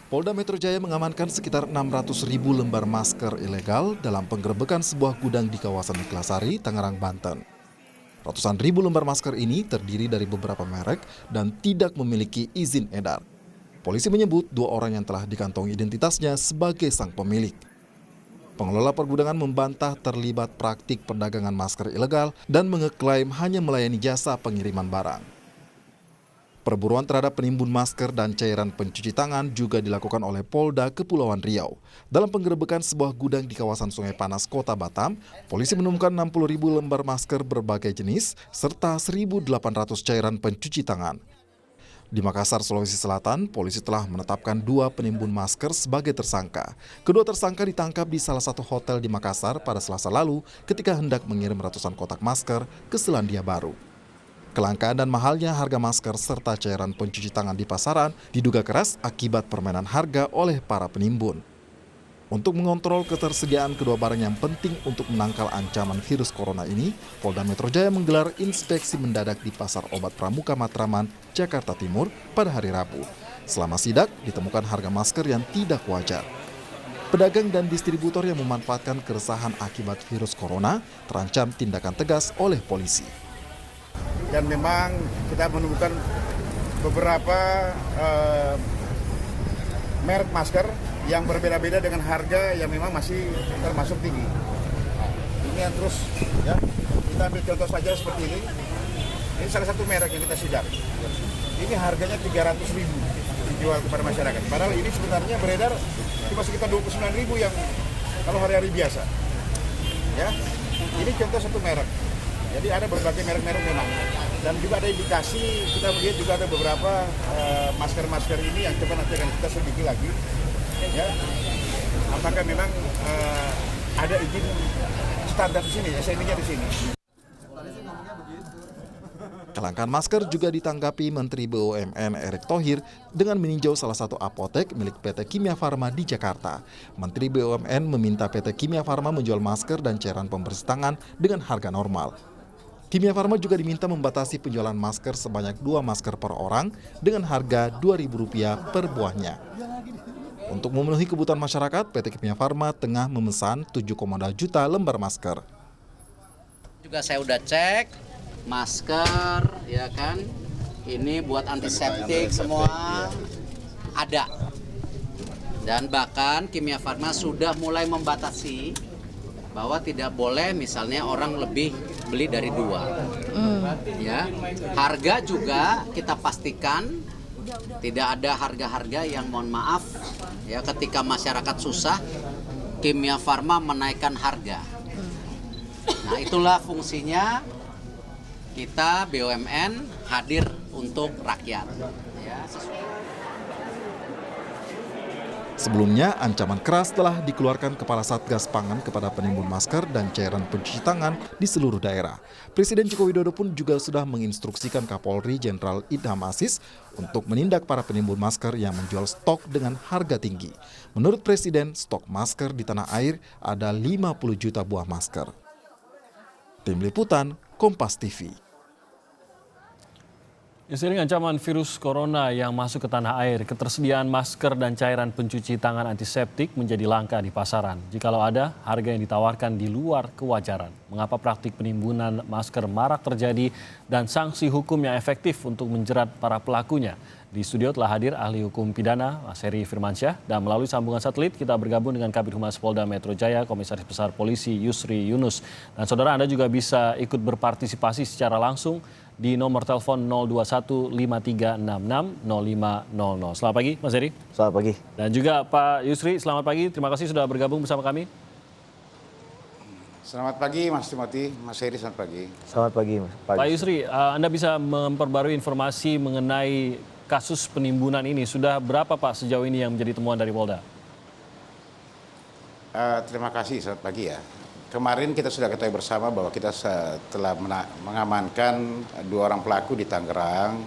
Polda Metro Jaya mengamankan sekitar 600.000 lembar masker ilegal dalam penggerebekan sebuah gudang di kawasan Neglasari, Tangerang, Banten. Ratusan ribu lembar masker ini terdiri dari beberapa merek dan tidak memiliki izin edar. Polisi menyebut 2 orang yang telah dikantongi identitasnya sebagai sang pemilik. Pengelola pergudangan membantah terlibat praktik perdagangan masker ilegal dan mengeklaim hanya melayani jasa pengiriman barang. Perburuan terhadap penimbun masker dan cairan pencuci tangan juga dilakukan oleh Polda Kepulauan Riau. Dalam penggerebekan sebuah gudang di kawasan Sungai Panas, Kota Batam, polisi menemukan 60.000 lembar masker berbagai jenis serta 1.800 cairan pencuci tangan. Di Makassar, Sulawesi Selatan, polisi telah menetapkan 2 penimbun masker sebagai tersangka. Kedua tersangka ditangkap di salah satu hotel di Makassar pada Selasa lalu ketika hendak mengirim ratusan kotak masker ke Selandia Baru. Kelangkaan dan mahalnya harga masker serta cairan pencuci tangan di pasaran diduga keras akibat permainan harga oleh para penimbun. Untuk mengontrol ketersediaan kedua barang yang penting untuk menangkal ancaman virus corona ini, Polda Metro Jaya menggelar inspeksi mendadak di Pasar Obat Pramuka Matraman, Jakarta Timur pada hari Rabu. Selama sidak, ditemukan harga masker yang tidak wajar. Pedagang dan distributor yang memanfaatkan keresahan akibat virus corona terancam tindakan tegas oleh polisi. Dan memang kita menemukan beberapa merek masker yang berbeda-beda dengan harga yang memang masih termasuk tinggi. Nah, ini yang terus ya, kita ambil contoh saja seperti ini. Ini salah satu merek yang kita sidak. Ini harganya 300.000 dijual kepada masyarakat. Padahal ini sebenarnya beredar cuma sekitar 29.000 yang kalau hari-hari biasa. Ya, ini contoh satu merek. Jadi ada berbagai merek-merek memang. Dan juga ada indikasi, kita melihat juga ada beberapa masker-masker ini yang coba nanti akan kita selidiki lagi. Ya, apakah memang ada izin standar di sini, SNI-nya di sini. Kelangkaan masker juga ditanggapi Menteri BUMN Erick Thohir dengan meninjau salah satu apotek milik PT Kimia Farma di Jakarta. Menteri BUMN meminta PT Kimia Farma menjual masker dan cairan pembersih tangan dengan harga normal. Kimia Farma juga diminta membatasi penjualan masker sebanyak 2 masker per orang dengan harga Rp2.000 per buahnya. Untuk memenuhi kebutuhan masyarakat, PT Kimia Farma tengah memesan 7,2 juta lembar masker. Juga saya udah cek masker, ya kan, ini buat antiseptik semua ada. Dan bahkan Kimia Farma sudah mulai membatasi bahwa tidak boleh misalnya orang lebih beli dari 2. Ya, harga juga kita pastikan tidak ada harga-harga yang mohon maaf ya ketika masyarakat susah Kimia Farma menaikkan harga. Nah, itulah fungsinya kita BUMN hadir untuk rakyat. Ya, Sebelumnya, ancaman keras telah dikeluarkan Kepala Satgas Pangan kepada penimbun masker dan cairan pencuci tangan di seluruh daerah. Presiden Joko Widodo pun juga sudah menginstruksikan Kapolri Jenderal Idham Aziz untuk menindak para penimbun masker yang menjual stok dengan harga tinggi. Menurut Presiden, stok masker di tanah air ada 50 juta buah masker. Tim Liputan, Kompas TV. Seiring ancaman virus corona yang masuk ke tanah air, ketersediaan masker dan cairan pencuci tangan antiseptik menjadi langka di pasaran. Jikalau ada, harga yang ditawarkan di luar kewajaran. Mengapa praktik penimbunan masker marak terjadi dan sanksi hukum yang efektif untuk menjerat para pelakunya? Di studio telah hadir ahli hukum pidana Mas Heri Firmansyah, dan melalui sambungan satelit kita bergabung dengan Kabid Humas Polda Metro Jaya, Komisaris Besar Polisi Yusri Yunus. Dan saudara, Anda juga bisa ikut berpartisipasi secara langsung di nomor telepon 02153660500. Selamat pagi Mas Heri. Selamat pagi. Dan juga Pak Yusri, selamat pagi. Terima kasih sudah bergabung bersama kami. Selamat pagi Mas Timothy, Mas Heri, selamat pagi. Selamat pagi Mas. Pak Yusri, Anda bisa memperbarui informasi mengenai kasus penimbunan ini. Sudah berapa Pak sejauh ini yang menjadi temuan dari Polda? Terima kasih, selamat pagi ya. Kemarin kita sudah ketahui bersama bahwa kita telah mengamankan 2 orang pelaku di Tangerang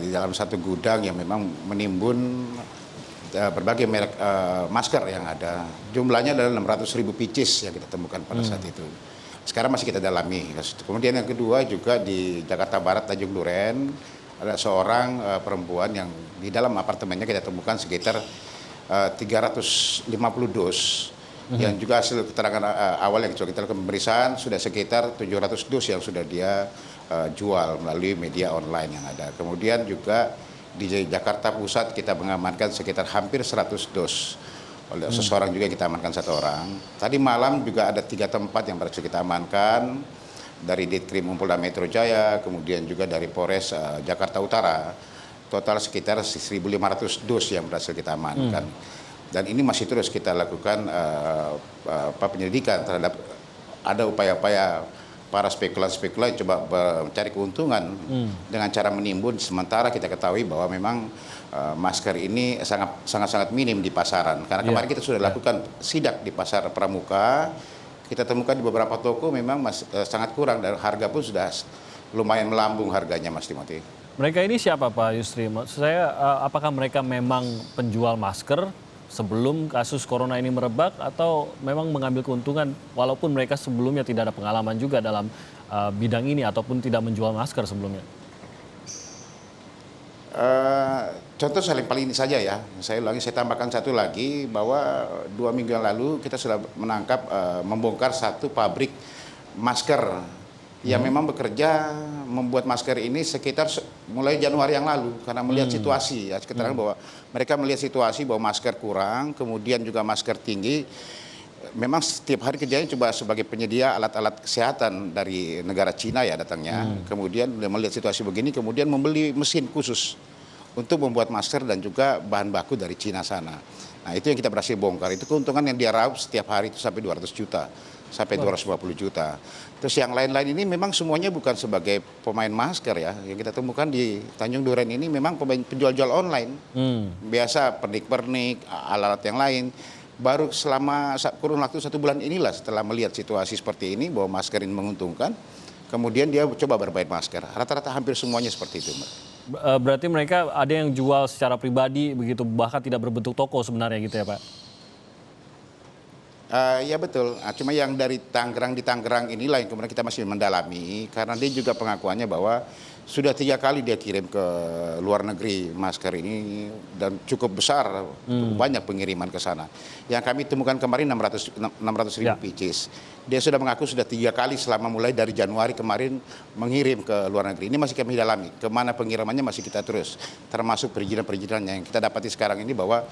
di dalam satu gudang yang memang menimbun berbagai merek masker yang ada. Jumlahnya adalah 600.000 pieces yang kita temukan pada saat itu. Sekarang masih kita dalami. Kemudian yang kedua juga di Jakarta Barat, Tanjung Duren, ada seorang perempuan yang di dalam apartemennya kita temukan sekitar 350 dus. Yang juga hasil keterangan awal yang kita lakukan pemeriksaan sudah sekitar 700 dus yang sudah dia jual melalui media online yang ada. Kemudian juga di Jakarta Pusat kita mengamankan sekitar hampir 100 dus. Oleh seseorang juga kita amankan 1 orang. Tadi malam juga ada 3 tempat yang berhasil kita amankan dari Ditkrim Polda Metro Jaya, kemudian juga dari Polres Jakarta Utara. Total sekitar 1.500 dus yang berhasil kita amankan. Dan ini masih terus kita lakukan penyelidikan terhadap ada upaya-upaya para spekulan-spekulan coba mencari keuntungan dengan cara menimbun. Sementara kita ketahui bahwa memang masker ini sangat minim di pasaran. Karena kemarin kita sudah lakukan sidak di pasar Pramuka, kita temukan di beberapa toko memang sangat kurang dan harga pun sudah lumayan melambung harganya, Mas Timothy. Mereka ini siapa Pak Yusri? Maksud saya apakah mereka memang penjual masker sebelum kasus corona ini merebak atau memang mengambil keuntungan walaupun mereka sebelumnya tidak ada pengalaman juga dalam bidang ini ataupun tidak menjual masker sebelumnya? Contoh paling ini saja ya, saya tambahkan satu lagi bahwa 2 minggu yang lalu kita sudah menangkap, membongkar 1 pabrik masker yang memang bekerja membuat masker ini sekitar mulai Januari yang lalu karena melihat situasi ya, keterangan bahwa mereka melihat situasi bahwa masker kurang, kemudian juga masker tinggi. Memang setiap hari kerjanya coba sebagai penyedia alat-alat kesehatan dari negara Cina ya datangnya. Kemudian melihat situasi begini, kemudian membeli mesin khusus untuk membuat masker dan juga bahan baku dari Cina sana. Nah itu yang kita berhasil bongkar. Itu keuntungan yang dia raup setiap hari itu sampai 200 juta. Sampai 250 juta. Terus yang lain-lain ini memang semuanya bukan sebagai pemain masker ya. Yang kita temukan di Tanjung Duren ini memang penjual-jual online. Biasa pernik-pernik, alat-alat yang lain. Baru selama kurun waktu 1 bulan inilah setelah melihat situasi seperti ini bahwa masker ini menguntungkan, kemudian dia coba bermain masker. Rata-rata hampir semuanya seperti itu, Mbak. Berarti mereka ada yang jual secara pribadi begitu, bahkan tidak berbentuk toko sebenarnya gitu ya Pak? Ya betul, cuma yang dari Tangerang di Tangerang inilah yang kemudian kita masih mendalami karena dia juga pengakuannya bahwa sudah 3 kali dia kirim ke luar negeri masker ini dan cukup besar, cukup banyak pengiriman ke sana. Yang kami temukan kemarin 600 ribu pieces. Dia sudah mengaku sudah 3 kali selama mulai dari Januari kemarin mengirim ke luar negeri. Ini masih kami dalami, kemana pengirimannya masih kita terus, termasuk perizinan-perizinan yang kita dapati sekarang ini bahwa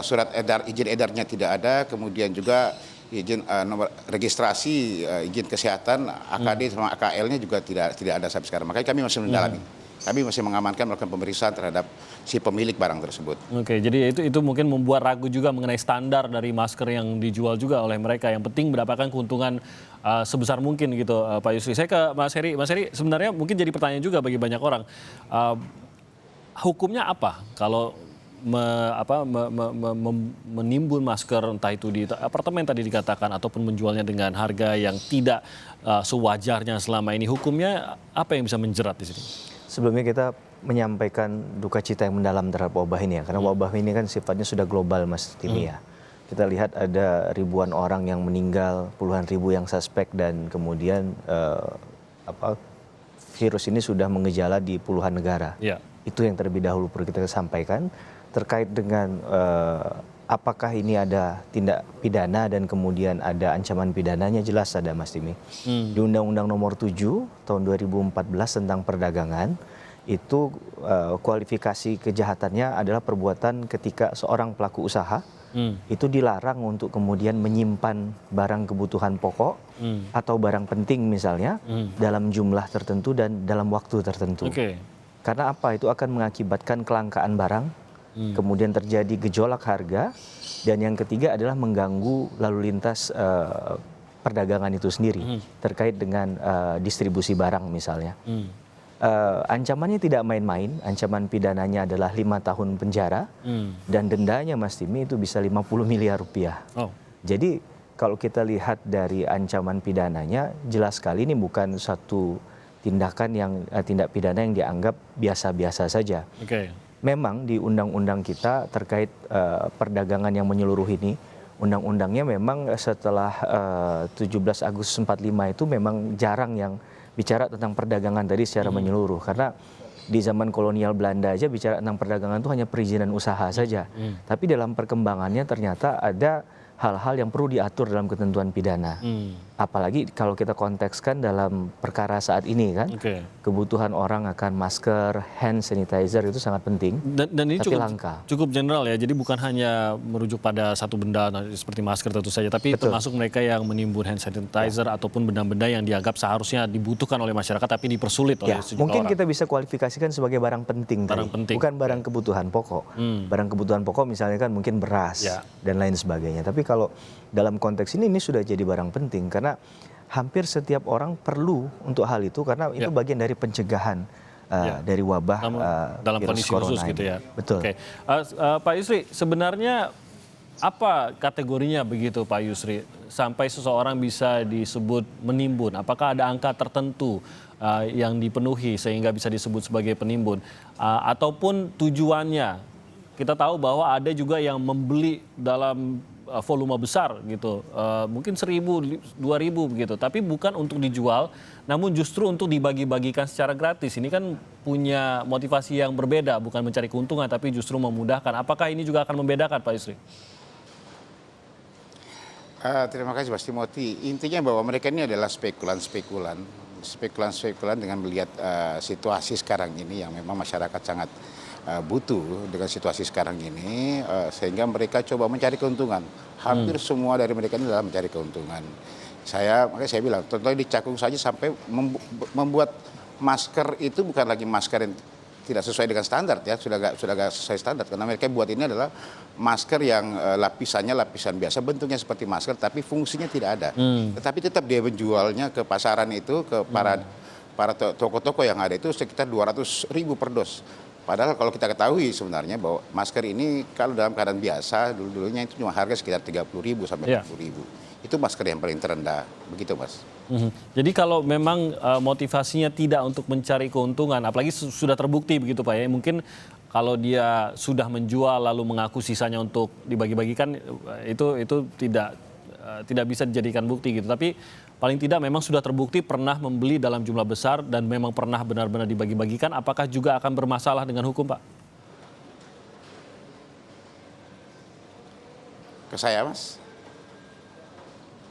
surat izin edarnya tidak ada, kemudian juga izin nomor registrasi izin kesehatan AKD sama AKL-nya juga tidak ada sampai sekarang. Makanya kami masih mendalami. Kami masih mengamankan melakukan pemeriksaan terhadap si pemilik barang tersebut. Oke, jadi itu mungkin membuat ragu juga mengenai standar dari masker yang dijual juga oleh mereka. Yang penting mendapatkan keuntungan sebesar mungkin gitu, Pak Yusri. Saya ke Mas Heri. Mas Heri, sebenarnya mungkin jadi pertanyaan juga bagi banyak orang. Hukumnya apa kalau menimbun masker entah itu di apartemen tadi dikatakan ataupun menjualnya dengan harga yang tidak sewajarnya selama ini, hukumnya apa yang bisa menjerat di sini? Sebelumnya kita menyampaikan duka cita yang mendalam terhadap wabah ini ya, karena wabah ini kan sifatnya sudah global, Mas Timi ya. Kita lihat ada ribuan orang yang meninggal, puluhan ribu yang suspek dan kemudian virus ini sudah mengejala di puluhan negara. Ya. Itu yang terlebih dahulu perlu kita sampaikan. Terkait dengan apakah ini ada tindak pidana dan kemudian ada ancaman pidananya, jelas ada, Mas Timi. Di Undang-Undang Nomor 7 tahun 2014 tentang perdagangan itu kualifikasi kejahatannya adalah perbuatan ketika seorang pelaku usaha itu dilarang untuk kemudian menyimpan barang kebutuhan pokok atau barang penting misalnya dalam jumlah tertentu dan dalam waktu tertentu. Karena apa? Itu akan mengakibatkan kelangkaan barang. Kemudian terjadi gejolak harga, dan yang ketiga adalah mengganggu lalu lintas perdagangan itu sendiri terkait dengan distribusi barang misalnya. Ancamannya tidak main-main, ancaman pidananya adalah 5 tahun penjara dan dendanya, Mas Timi, itu bisa 50 miliar rupiah. Jadi kalau kita lihat dari ancaman pidananya, jelas sekali ini bukan satu tindakan yang tindak pidana yang dianggap biasa-biasa saja. Memang di undang-undang kita terkait perdagangan yang menyeluruh ini, undang-undangnya memang setelah 17 Agustus 45 itu memang jarang yang bicara tentang perdagangan tadi secara menyeluruh. Karena di zaman kolonial Belanda aja bicara tentang perdagangan itu hanya perizinan usaha saja. Tapi dalam perkembangannya ternyata ada hal-hal yang perlu diatur dalam ketentuan pidana. Apalagi kalau kita kontekskan dalam perkara saat ini kan, kebutuhan orang akan masker, hand sanitizer itu sangat penting, dan ini tapi langka. Cukup general ya, jadi bukan hanya merujuk pada satu benda seperti masker tentu saja, tapi termasuk mereka yang menimbun hand sanitizer ataupun benda-benda yang dianggap seharusnya dibutuhkan oleh masyarakat tapi dipersulit oleh sejumlah mungkin orang. kita bisa kualifikasikan sebagai barang penting, bukan barang kebutuhan pokok. Barang kebutuhan pokok misalnya kan mungkin beras dan lain sebagainya. Tapi kalau dalam konteks ini sudah jadi barang penting karena hampir setiap orang perlu untuk hal itu karena itu bagian dari pencegahan dari wabah dalam virus kondisi corona khusus gitu ya. Betul. Pak Yusri, sebenarnya apa kategorinya begitu Pak Yusri sampai seseorang bisa disebut menimbun? Apakah ada angka tertentu yang dipenuhi sehingga bisa disebut sebagai penimbun? Ataupun tujuannya? Kita tahu bahwa ada juga yang membeli dalam volume besar gitu, mungkin 1.000, 2.000 begitu, tapi bukan untuk dijual, namun justru untuk dibagi-bagikan secara gratis. Ini kan punya motivasi yang berbeda, bukan mencari keuntungan, tapi justru memudahkan. Apakah ini juga akan membedakan, Pak Yusri? Terima kasih Mas Timothy. Intinya bahwa mereka ini adalah spekulan dengan melihat situasi sekarang ini yang memang masyarakat sangat butuh dengan situasi sekarang ini, sehingga mereka coba mencari keuntungan. Hampir semua dari mereka ini adalah mencari keuntungan. Makanya saya bilang, contohnya di Cakung saja sampai membuat masker itu bukan lagi masker yang tidak sesuai dengan standar ya, sudah gak sesuai standar karena mereka buat ini adalah masker yang lapisannya lapisan biasa, bentuknya seperti masker tapi fungsinya tidak ada. Tetapi tetap dia menjualnya ke pasaran itu, ke para toko-toko yang ada itu sekitar 200.000 per dos. Padahal kalau kita ketahui sebenarnya bahwa masker ini kalau dalam keadaan biasa dulunya itu cuma harga sekitar 30.000 sampai 40.000. Itu masker yang paling terendah, begitu Mas. Jadi kalau memang motivasinya tidak untuk mencari keuntungan, apalagi sudah terbukti begitu Pak ya, mungkin kalau dia sudah menjual lalu mengaku sisanya untuk dibagi-bagikan itu tidak bisa dijadikan bukti gitu. Tapi paling tidak memang sudah terbukti pernah membeli dalam jumlah besar dan memang pernah benar-benar dibagi-bagikan, apakah juga akan bermasalah dengan hukum Pak? Ke saya Mas?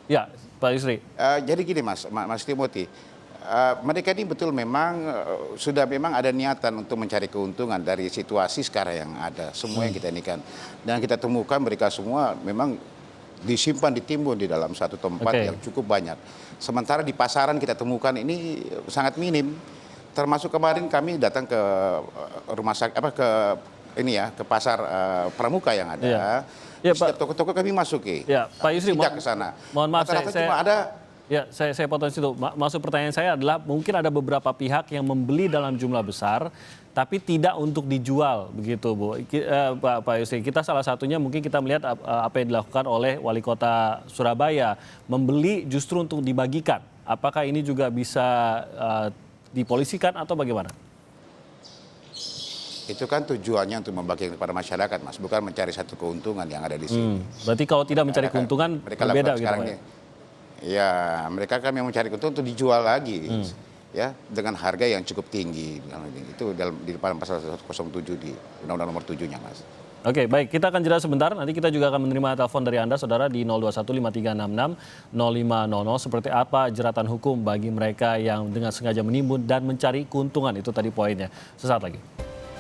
Ya, Pak Yusri. Jadi gini Mas Timothy, mereka ini betul memang sudah memang ada niatan untuk mencari keuntungan dari situasi sekarang yang ada. Semua yang kita ini kan. Dan kita temukan mereka semua memang disimpan, ditimbun di dalam satu tempat yang cukup banyak. Sementara di pasaran kita temukan ini sangat minim. Termasuk kemarin kami datang ke rumah sakit ke pasar Pramuka yang ada. Setiap toko-toko kami masuki. Ya, Pak Yusri, ke sana. Mohon maaf cuma ada. Ya, saya potong situ. Maksud pertanyaan saya adalah mungkin ada beberapa pihak yang membeli dalam jumlah besar tapi tidak untuk dijual begitu Bu. Pak Yusri, kita salah satunya mungkin kita melihat apa yang dilakukan oleh Wali Kota Surabaya, membeli justru untuk dibagikan. Apakah ini juga bisa dipolisikan atau bagaimana? Itu kan tujuannya untuk membagikan kepada masyarakat Mas, bukan mencari satu keuntungan yang ada di sini. Berarti kalau tidak mencari keuntungan berbeda gitu Pak ya? Ya, mereka kan yang mencari keuntungan untuk dijual lagi, ya dengan harga yang cukup tinggi. Itu di depan pasal 107 di Undang-Undang Nomor 7-nya, Mas. Oke, baik. Kita akan jeda sebentar. Nanti kita juga akan menerima telepon dari Anda, Saudara, di 021-5366-0500. Seperti apa jeratan hukum bagi mereka yang dengan sengaja menimbun dan mencari keuntungan. Itu tadi poinnya. Sesaat lagi.